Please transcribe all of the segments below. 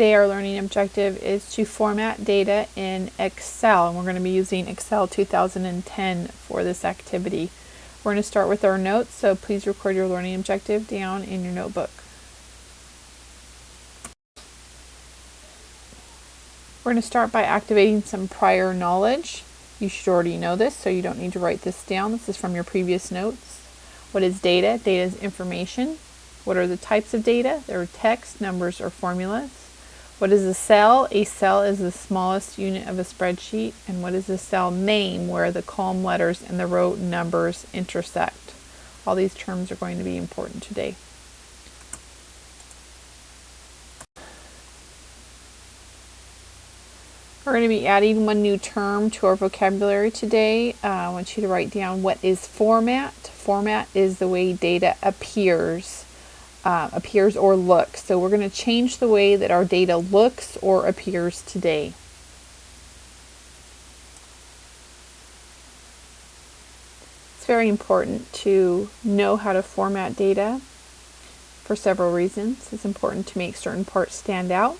Today our learning objective is to format data in Excel, and we're going to be using Excel 2010 for this activity. We're going to start with our notes, so please record your learning objective down in your notebook. We're going to start by activating some prior knowledge. You should already know this, so you don't need to write this down. This is from your previous notes. What is data? Data is information. What are the types of data? There are text, numbers, or formulas. What is a cell? A cell is the smallest unit of a spreadsheet. And what is a cell name? Where the column letters and the row numbers intersect. All these terms are going to be important today. We're going to be adding one new term to our vocabulary today. I want you to write down what is format. Format is the way data appears or looks. So we're going to change the way that our data looks or appears today. It's very important to know how to format data for several reasons. It's important to make certain parts stand out,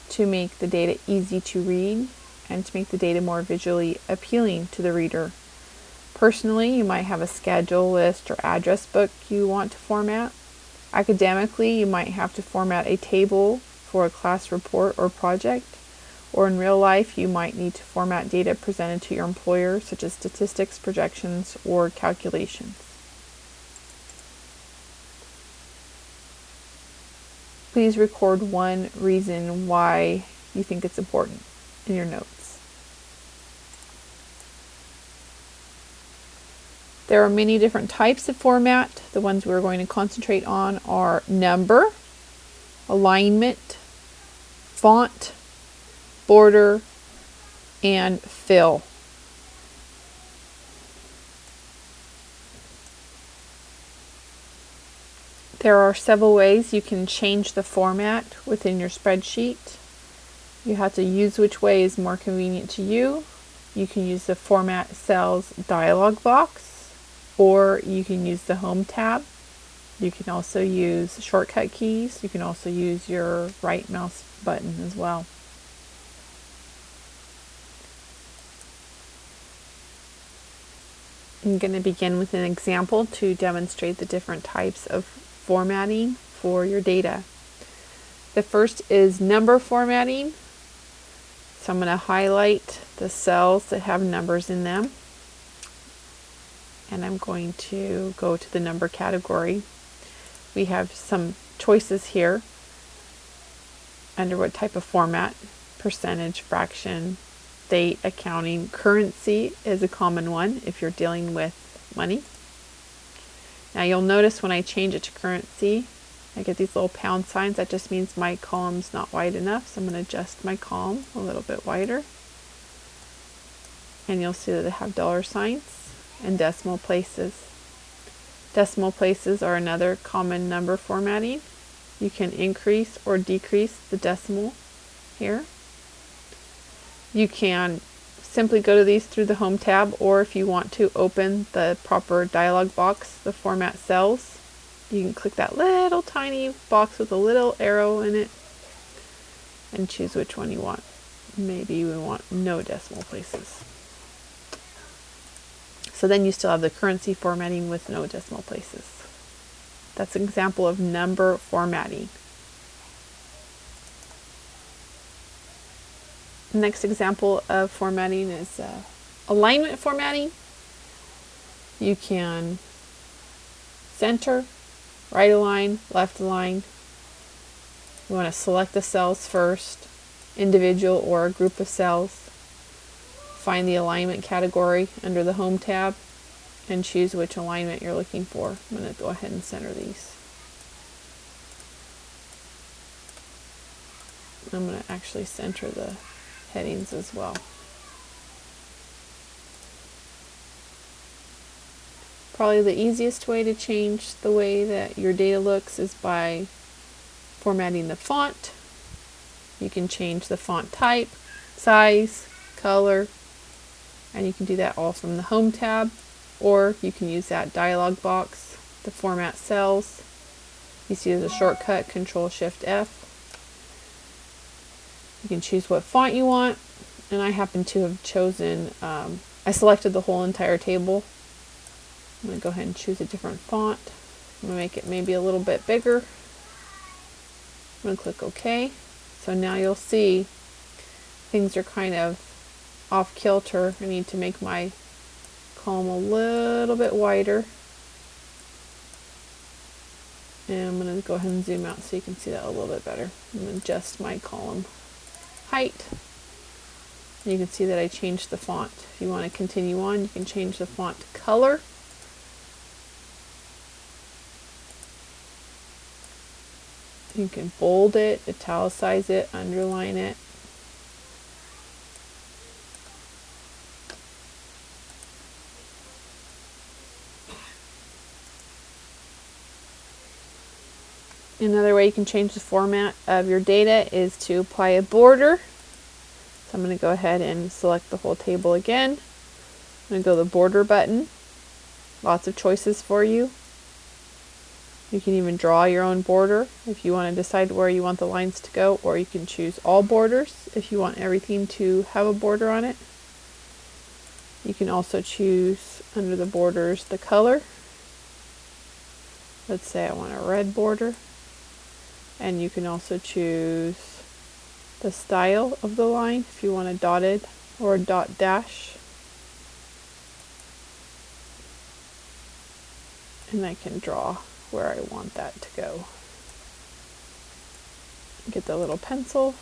to make the data easy to read, and to make the data more visually appealing to the reader. Personally, you might have a schedule, list, or address book you want to format. Academically, you might have to format a table for a class report or project. Or in real life, you might need to format data presented to your employer, such as statistics, projections, or calculations. Please record one reason why you think it's important in your notes. There are many different types of format. The ones we're going to concentrate on are number, alignment, font, border, and fill. There are several ways you can change the format within your spreadsheet. You have to use which way is more convenient to you. You can use the Format Cells dialog box, or you can use the Home tab. You can also use shortcut keys. You can also use your right mouse button as well. I'm going to begin with an example to demonstrate the different types of formatting for your data. The first is number formatting. So I'm going to highlight the cells that have numbers in them. And I'm going to go to the number category. We have some choices here under what type of format: percentage, fraction, date, accounting. Currency is a common one if you're dealing with money. Now you'll notice when I change it to currency, I get these little pound signs. That just means my column's not wide enough, so I'm going to adjust my column a little bit wider. And you'll see that they have dollar signs and decimal places. Decimal places are another common number formatting. You can increase or decrease the decimal here. You can simply go to these through the Home tab, or if you want to open the proper dialog box, the Format Cells, you can click that little tiny box with a little arrow in it and choose which one you want. Maybe you want no decimal places. So then you still have the currency formatting with no decimal places. That's an example of number formatting. The next example of formatting is alignment formatting. You can center, right align, left align. You want to select the cells first, individual or a group of cells. Find the alignment category under the Home tab and choose which alignment you're looking for. I'm going to go ahead and center these. I'm going to actually center the headings as well. Probably the easiest way to change the way that your data looks is by formatting the font. You can change the font type, size, color, and you can do that all from the Home tab, or you can use that dialog box, the Format Cells. You see there's a shortcut, Control-Shift-F. You can choose what font you want, and I happen to have chosen, I selected the whole entire table. I'm going to go ahead and choose a different font. I'm going to make it maybe a little bit bigger. I'm going to click OK. So now you'll see things are kind of off kilter. I need to make my column a little bit wider. And I'm going to go ahead and zoom out so you can see that a little bit better. I'm going to adjust my column height. And you can see that I changed the font. If you want to continue on, you can change the font color. You can bold it, italicize it, underline it. Another way you can change the format of your data is to apply a border. So I'm going to go ahead and select the whole table again. I'm going to go to the border button. Lots of choices for you. You can even draw your own border if you want to decide where you want the lines to go, or you can choose all borders if you want everything to have a border on it. You can also choose under the borders the color. Let's say I want a red border. And you can also choose the style of the line if you want a dotted or a dot dash. And I can draw where I want that to go. Get the little pencil.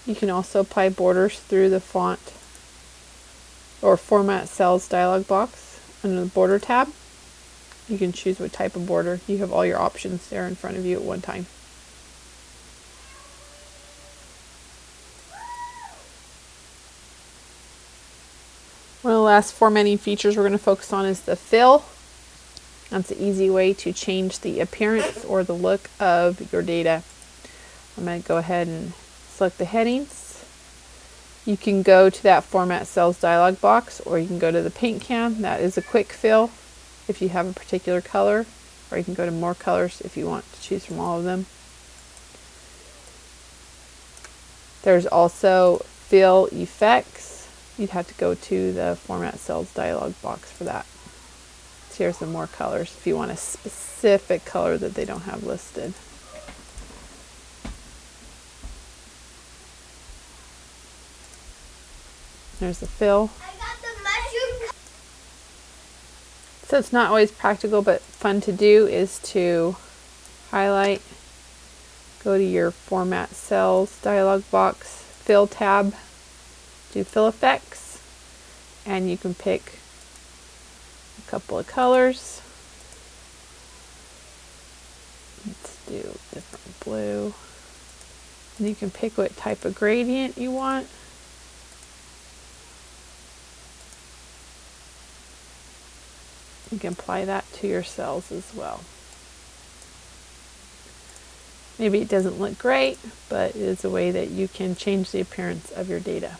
You can also apply borders through the font or format cells dialog box under the border tab. You can choose what type of border. You have all your options there in front of you at one time. One of the last formatting features we're going to focus on is the fill. That's an easy way to change the appearance or the look of your data. I'm going to go ahead and select the headings. You can go to that Format Cells dialog box, or you can go to the paint can. That is a quick fill if you have a particular color, or you can go to more colors if you want to choose from all of them. There's also fill effects. You'd have to go to the Format Cells dialog box for that. So here's some more colors if you want a specific color that they don't have listed. There's the fill. So it's not always practical but fun to do is to highlight, go to your Format Cells dialog box, Fill tab, do Fill Effects, and you can pick a couple of colors. Let's do different blue. And you can pick what type of gradient you want. You can apply that to your cells as well. Maybe it doesn't look great, but it is a way that you can change the appearance of your data.